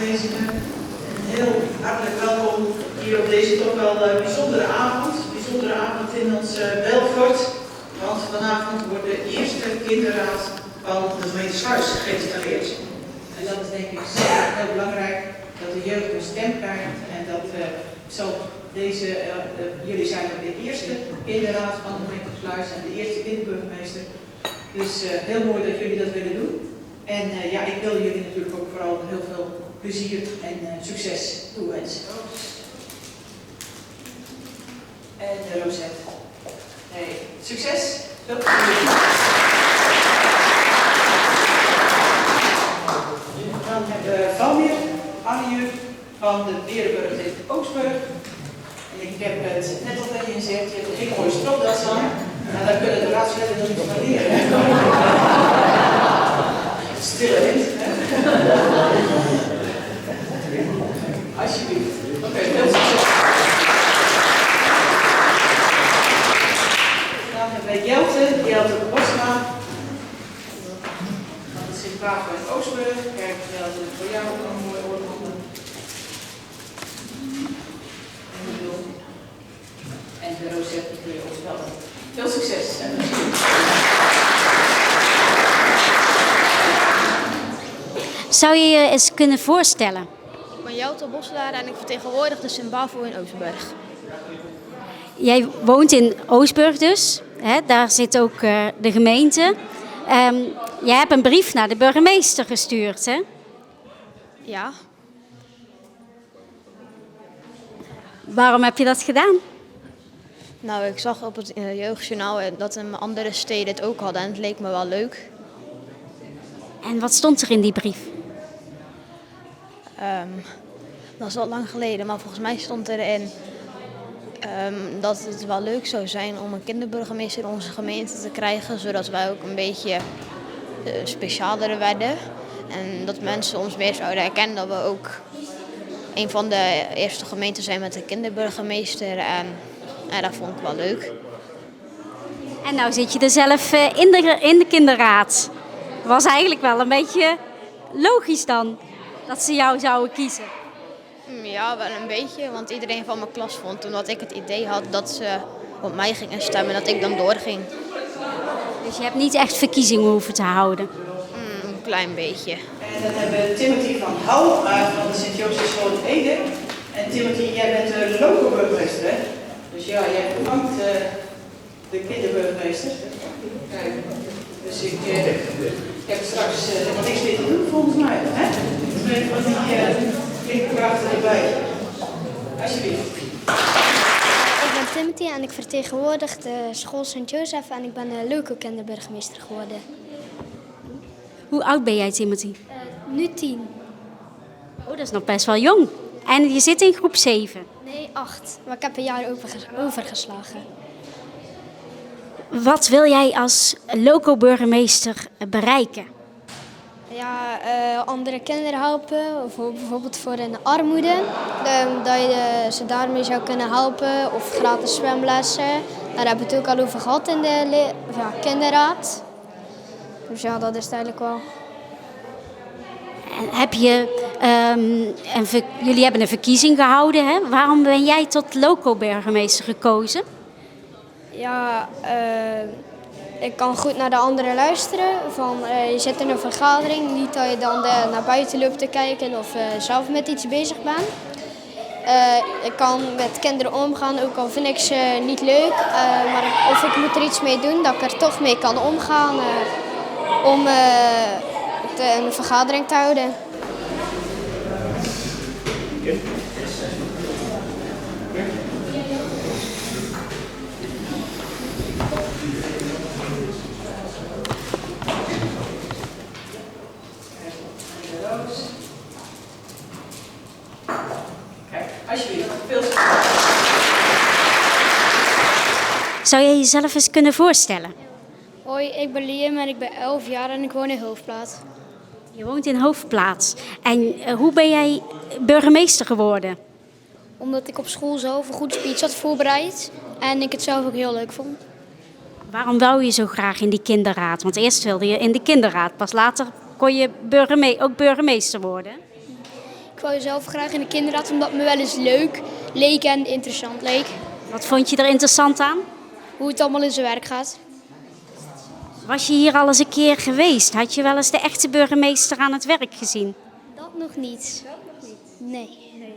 aanwezigen. En heel hartelijk welkom hier op deze toch wel bijzondere avond. Bijzondere avond in ons Belfort. Want vanavond wordt de eerste kinderraad van de gemeente Sluis geïnstalleerd. En dat is denk ik zeker heel belangrijk, dat de jeugd een stem krijgt. En dat jullie zijn ook de eerste kinderraad van de gemeente Sluis en de eerste kinderburgemeester. Dus heel mooi dat jullie dat willen doen. En ik wil jullie natuurlijk ook vooral heel veel plezier en succes toewensen. En de Rosette. Hey, succes! Veel plezier! Dan hebben we Valmir Arnieu van de Berenburg in Oostburg. En ik heb het net al tegen je gezegd, je hebt een hele mooie stropdas aan. Nou, daar kunnen de raadsleden nog iets van leren. Stille wind. Alsjeblieft. Oké, heel succes. Dan hebben we Jelte Bosma. Dat is in Praag in Oostburg. Kijk, Jelte, voor jou ook een mooie oorlogen. En de Rosette kun je ons wel. Veel succes en plezier. Zou je je eens kunnen voorstellen? Ik ben Jelte Boslaar en ik vertegenwoordig de Sint-Bavo in Oostburg. Jij woont in Oostburg dus, hè? Daar zit ook de gemeente. Jij hebt een brief naar de burgemeester gestuurd, hè? Ja, Waarom heb je dat gedaan? nou ik zag op het jeugdjournaal dat andere steden het ook hadden en het leek me wel leuk. En wat stond er in die brief? Dat is al lang geleden, maar volgens mij stond erin dat het wel leuk zou zijn om een kinderburgemeester in onze gemeente te krijgen, zodat wij ook een beetje specialer werden. En dat mensen ons meer zouden herkennen dat we ook een van de eerste gemeenten zijn met een kinderburgemeester. En dat vond ik wel leuk. En nou zit je er zelf in de kinderraad. Was eigenlijk wel een beetje logisch dan, dat ze jou zouden kiezen. Ja, wel een beetje, want iedereen van mijn klas vond omdat ik het idee had dat ze op mij gingen stemmen, dat ik dan doorging. Dus je hebt niet echt verkiezingen hoeven te houden. Een klein beetje. En dan hebben we Timothy van Hal van de Sint-Josefschool in Ede. En Timothy, jij bent de loco-burgemeester, hè? Dus ja, jij vervangt de kinderburgemeester. Kijk, dus ik heb straks helemaal niks meer te doen volgens mij, hè? Twee van die linkerkrachten erbij. Alsjeblieft. Ik ben Timothy en ik vertegenwoordig de school Sint-Joseph en ik ben loco-kinderburgemeester geworden. Hoe oud ben jij, Timothy? Nu 10. Oh, dat is nog best wel jong. En je zit in groep 7. Nee, 8. Maar ik heb een jaar overgeslagen. Wat wil jij als loco-burgemeester bereiken? Ja, andere kinderen helpen, bijvoorbeeld voor een armoede. Dat je ze daarmee zou kunnen helpen, of gratis zwemlessen. Daar hebben we het ook al over gehad in de kinderraad. Dus ja, dat is het eigenlijk wel. En jullie hebben een verkiezing gehouden, hè? Waarom ben jij tot loco-burgemeester gekozen? Ja, ik kan goed naar de anderen luisteren. Je zit in een vergadering, niet dat je dan naar buiten loopt te kijken of zelf met iets bezig bent. Ik kan met kinderen omgaan, ook al vind ik ze niet leuk. Of ik moet er iets mee doen, dat ik er toch mee kan omgaan om een vergadering te houden. Kijk, alsjeblieft, veel succes. Zou jij jezelf eens kunnen voorstellen? Hoi, ik ben Liam en ik ben 11 jaar en ik woon in Hoofdplaat. Je woont in Hoofdplaats. En hoe ben jij burgemeester geworden? Omdat ik op school zelf een goede speech had voorbereid en ik het zelf ook heel leuk vond. Waarom wou je zo graag in die kinderraad? Want eerst wilde je in de kinderraad, pas later kon je ook burgemeester worden. Ik wou zelf graag in de kinderraad, omdat het me wel eens leuk leek en interessant leek. Wat vond je er interessant aan? Hoe het allemaal in zijn werk gaat. Was je hier al eens een keer geweest? Had je wel eens de echte burgemeester aan het werk gezien? Dat nog niet. Nee.